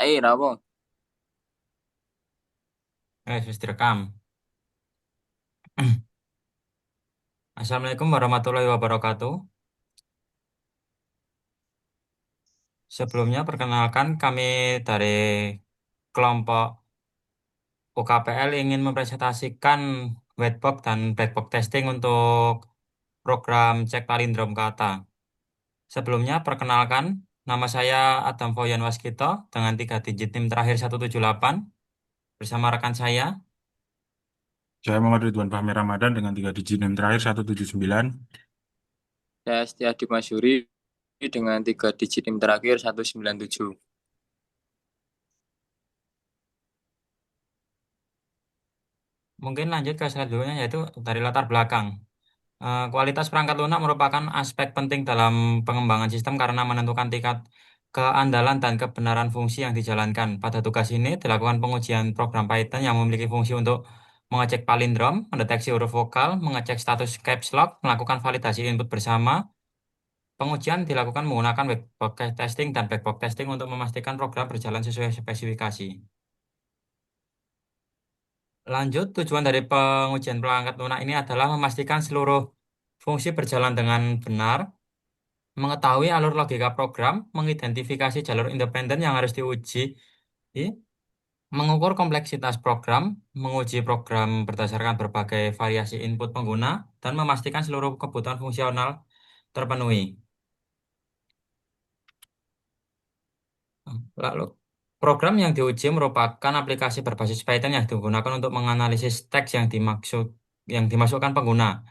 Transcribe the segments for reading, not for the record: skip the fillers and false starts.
Air apa? Wis direkam. Assalamualaikum warahmatullahi wabarakatuh. Sebelumnya perkenalkan kami dari kelompok UKPL ingin mempresentasikan whitebox dan blackbox testing untuk program cek palindrom kata. Sebelumnya perkenalkan, nama saya Adam Foyan Waskito dengan 3 digit NIM terakhir 178 bersama rekan saya. Saya Muhammad Ridwan Fahmi Ramadan dengan 3 digit NIM terakhir 179. Saya Setiadi Masyuri dengan 3 digit NIM terakhir 197. Mungkin lanjut ke slide dulunya yaitu dari latar belakang. Kualitas perangkat lunak merupakan aspek penting dalam pengembangan sistem karena menentukan tingkat keandalan dan kebenaran fungsi yang dijalankan. Pada tugas ini dilakukan pengujian program Python yang memiliki fungsi untuk mengecek palindrom, mendeteksi huruf vokal, mengecek status caps lock, melakukan validasi input bersama. Pengujian dilakukan menggunakan webbox testing dan blackbox testing untuk memastikan program berjalan sesuai spesifikasi. Lanjut, tujuan dari pengujian perangkat lunak ini adalah memastikan seluruh fungsi berjalan dengan benar, mengetahui alur logika program, mengidentifikasi jalur independen yang harus diuji, mengukur kompleksitas program, menguji program berdasarkan berbagai variasi input pengguna, dan memastikan seluruh kebutuhan fungsional terpenuhi. Lalu, program yang diuji merupakan aplikasi berbasis Python yang digunakan untuk menganalisis teks yang dimasukkan pengguna.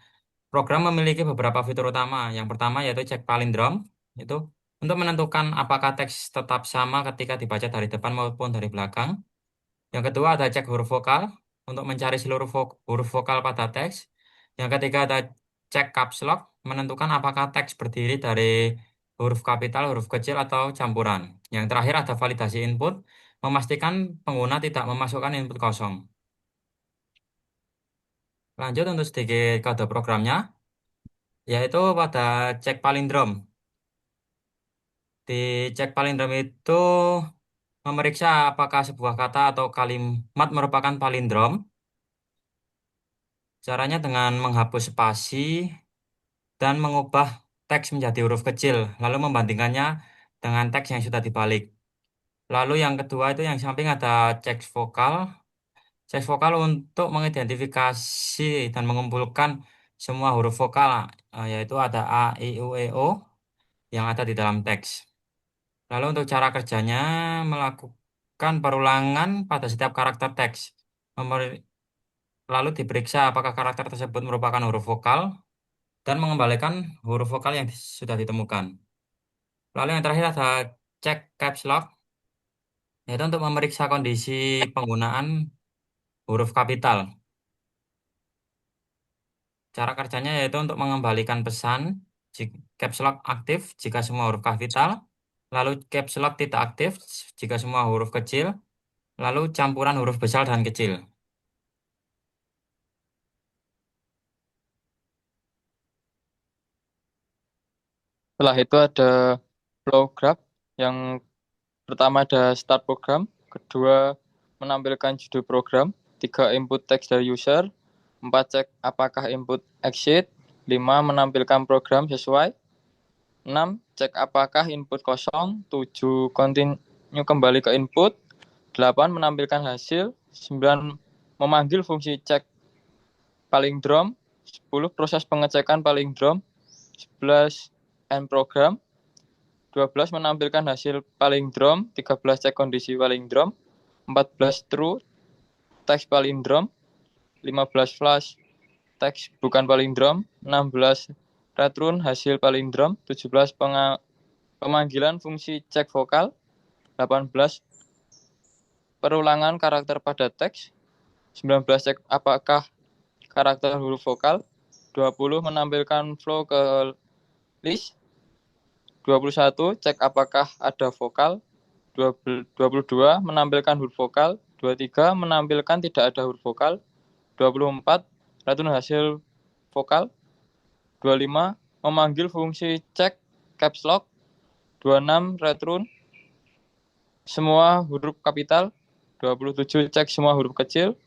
Program memiliki beberapa fitur utama. Yang pertama yaitu cek palindrom, itu untuk menentukan apakah teks tetap sama ketika dibaca dari depan maupun dari belakang. Yang kedua ada cek huruf vokal untuk mencari seluruh huruf vokal pada teks. Yang ketiga ada cek caps lock, menentukan apakah teks berdiri dari huruf kapital, huruf kecil, atau campuran. Yang terakhir ada validasi input, memastikan pengguna tidak memasukkan input kosong. Lanjut untuk sedikit kode programnya, yaitu pada cek palindrom. Di cek palindrom itu memeriksa apakah sebuah kata atau kalimat merupakan palindrom. Caranya dengan menghapus spasi dan mengubah teks menjadi huruf kecil, lalu membandingkannya dengan teks yang sudah dibalik. Lalu yang kedua itu yang samping ada cek vokal. Cek vokal untuk mengidentifikasi dan mengumpulkan semua huruf vokal, yaitu ada A, I, U, E, O yang ada di dalam teks. Lalu untuk cara kerjanya, melakukan perulangan pada setiap karakter teks. Memeri- Lalu diperiksa apakah karakter tersebut merupakan huruf vokal dan mengembalikan huruf vokal yang sudah ditemukan. Lalu yang terakhir ada cek caps lock, yaitu untuk memeriksa kondisi penggunaan huruf kapital. Cara kerjanya yaitu untuk mengembalikan pesan caps lock aktif jika semua huruf kapital, lalu caps lock tidak aktif jika semua huruf kecil, lalu campuran huruf besar dan kecil. Setelah itu ada flow graph. Yang pertama ada start program, kedua menampilkan judul program, tiga input teks dari user, empat cek apakah input exit, lima menampilkan program sesuai, enam cek apakah input kosong, tujuh continue kembali ke input, 8 menampilkan hasil, 9 memanggil fungsi cek palindrom, 10 proses pengecekan palindrom, 11 end program, 12 menampilkan hasil palindrom, 13 cek kondisi palindrom, 14 true teks palindrom, 15 flash teks bukan palindrom, 16 return hasil palindrom, 17 pemanggilan fungsi cek vokal, 18 perulangan karakter pada teks, 19 cek apakah karakter huruf vokal, 20 menampilkan flow ke list, 21 cek apakah ada vokal, 22 menampilkan huruf vokal, 23 menampilkan tidak ada huruf vokal, 24 return hasil vokal, 25 memanggil fungsi cek caps lock, 26 return semua huruf kapital, 27 cek semua huruf kecil,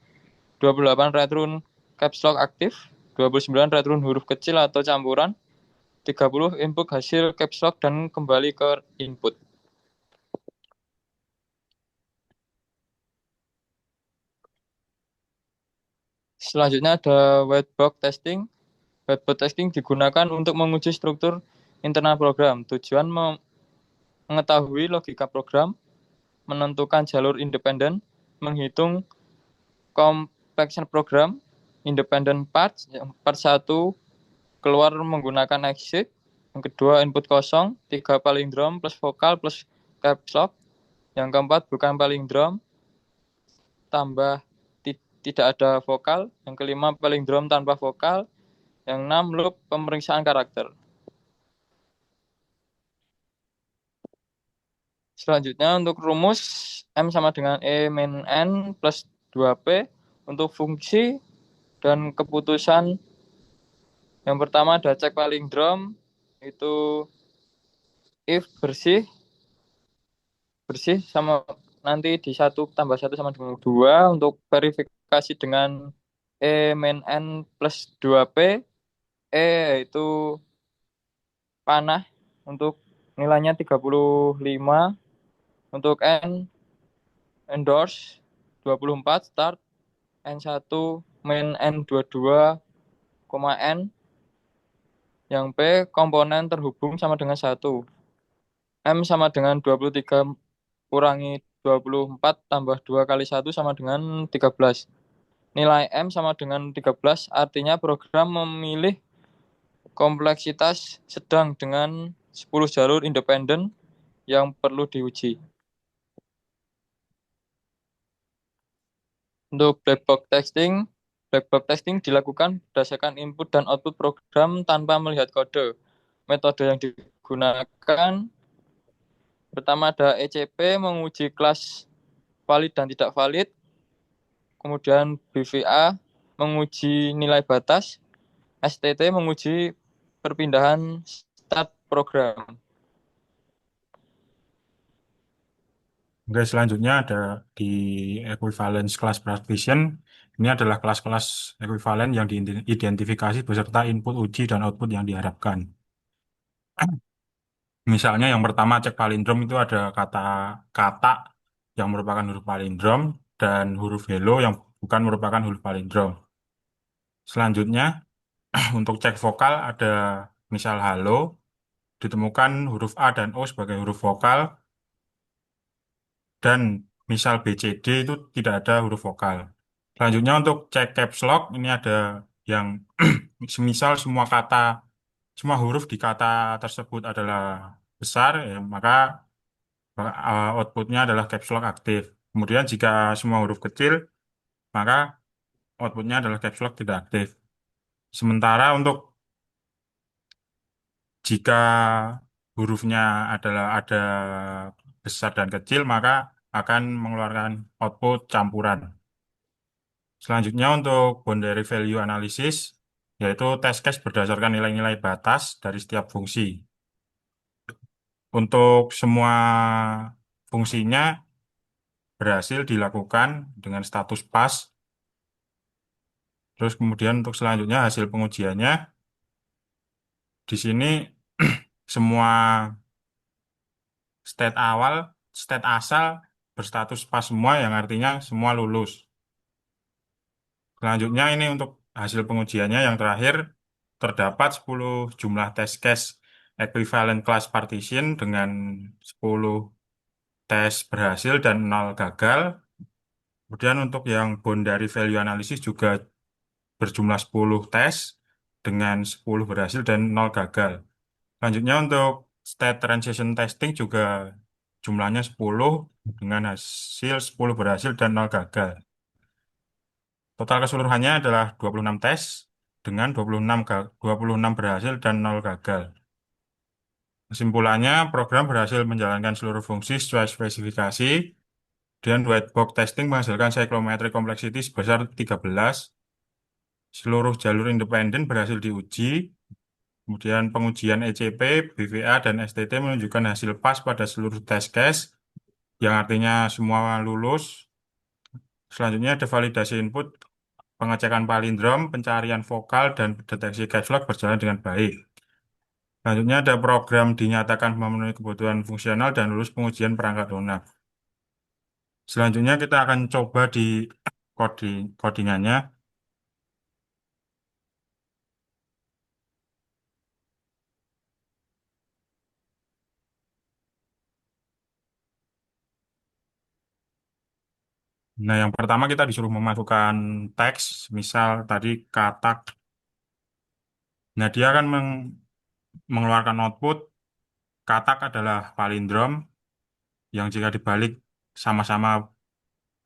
28 write run caps lock aktif, 29 write run huruf kecil atau campuran, 30 input hasil caps lock dan kembali ke input. Selanjutnya ada whiteboard testing. Whiteboard testing digunakan untuk menguji struktur internal program. Tujuan mengetahui logika program, menentukan jalur independen, menghitung complexion program, independent parts. Part 1 keluar menggunakan exit. Yang kedua input kosong, 3 palindrom plus vokal plus caps lock. Yang keempat bukan palindrom, tambah tidak ada vokal. Yang kelima palindrom tanpa vokal. Yang enam loop pemeriksaan karakter. Selanjutnya untuk rumus M sama dengan E min N plus 2P untuk fungsi dan keputusan. Yang pertama ada cek palindrom, itu if bersih sama nanti di 1 tambah 1 sama dengan 2. Untuk verifikasi dengan E min N plus 2P, E itu panah untuk nilainya 35, untuk N endorse 24, start N1 min N22, N. Yang P komponen terhubung sama dengan 1. M sama dengan 23 kurangi 24 tambah 2 kali 1 sama dengan 13. Nilai M sama dengan 13, artinya program memilih kompleksitas sedang dengan 10 jalur independen yang perlu diuji. Untuk black box testing dilakukan berdasarkan input dan output program tanpa melihat kode. Metode yang digunakan pertama ada ECP, menguji kelas valid dan tidak valid. Kemudian BVA, menguji nilai batas. STT, menguji perpindahan start program. Oke, selanjutnya ada di equivalence class partition. Ini adalah kelas-kelas ekuivalen yang diidentifikasi beserta input uji dan output yang diharapkan. Misalnya yang pertama cek palindrom itu ada kata kata yang merupakan huruf palindrom dan huruf hello yang bukan merupakan huruf palindrom. Selanjutnya untuk cek vokal ada misal halo, ditemukan huruf A dan O sebagai huruf vokal, dan misal BCD itu tidak ada huruf vokal. Selanjutnya untuk cek caps lock ini ada yang semisal semua huruf di kata tersebut adalah besar, ya, maka outputnya adalah caps lock aktif. Kemudian jika semua huruf kecil, maka outputnya adalah caps lock tidak aktif. Sementara untuk jika hurufnya adalah ada besar dan kecil, maka akan mengeluarkan output campuran. Selanjutnya untuk boundary value analysis, yaitu test case berdasarkan nilai-nilai batas dari setiap fungsi. Untuk semua fungsinya berhasil dilakukan dengan status pas. Terus kemudian untuk selanjutnya hasil pengujiannya, di sini semua state asal berstatus pas semua yang artinya semua lulus. Selanjutnya ini untuk hasil pengujiannya yang terakhir terdapat 10 jumlah test case equivalent class partition dengan 10 tes berhasil dan 0 gagal. Kemudian untuk yang boundary value analysis juga berjumlah 10 tes dengan 10 berhasil dan 0 gagal. Selanjutnya untuk state transition testing juga jumlahnya 10 dengan hasil 10 berhasil dan 0 gagal. Total keseluruhannya adalah 26 tes dengan 26 berhasil dan 0 gagal. Kesimpulannya, program berhasil menjalankan seluruh fungsi sesuai spesifikasi, dan white box testing menghasilkan psychrometric complexity sebesar 13. Seluruh jalur independen berhasil diuji. Kemudian pengujian ECP, BVA, dan STT menunjukkan hasil pas pada seluruh test case. yang artinya semua lulus. Selanjutnya ada validasi input, pengecekan palindrom, pencarian vokal, dan deteksi caps lock berjalan dengan baik. Selanjutnya ada program dinyatakan memenuhi kebutuhan fungsional dan lulus pengujian perangkat lunak. Selanjutnya kita akan coba di codingannya. Nah, yang pertama kita disuruh memasukkan teks, misal tadi katak. Nah, dia akan mengeluarkan output. Katak adalah palindrom yang jika dibalik sama-sama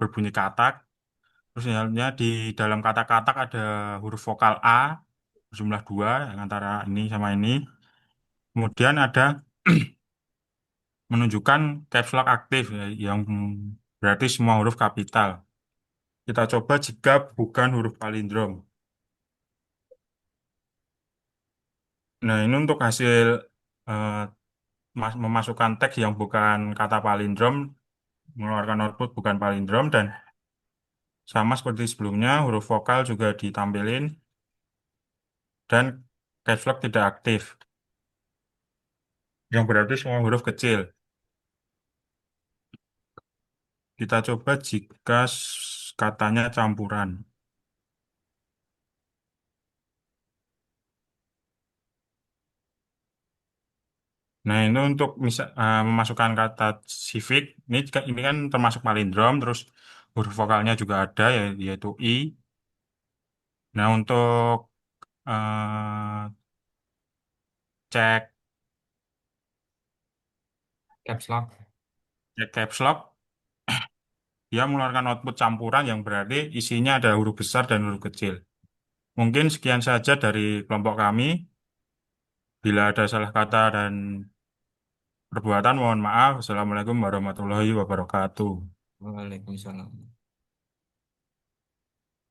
berbunyi katak. Terus misalnya di dalam kata-katak ada huruf vokal A berjumlah dua yang antara ini sama ini. Kemudian ada menunjukkan caps lock aktif ya, yang berarti semua huruf kapital. Kita coba jika bukan huruf palindrom. Nah, ini untuk hasil eh, memasukkan teks yang bukan kata palindrom, mengeluarkan output bukan palindrom, dan sama seperti sebelumnya, huruf vokal juga ditampilin, dan caps lock tidak aktif, yang berarti semua huruf kecil. Kita coba jika katanya campuran. Nah, ini untuk memasukkan kata civic, ini kan termasuk palindrom, terus huruf vokalnya juga ada, yaitu I. Nah, untuk eh, cek Caps lock. cek caps lock, dia mengeluarkan output campuran yang berarti isinya ada huruf besar dan huruf kecil. Mungkin sekian saja dari kelompok kami. Bila ada salah kata dan perbuatan, mohon maaf. Assalamualaikum warahmatullahi wabarakatuh. Waalaikumsalam.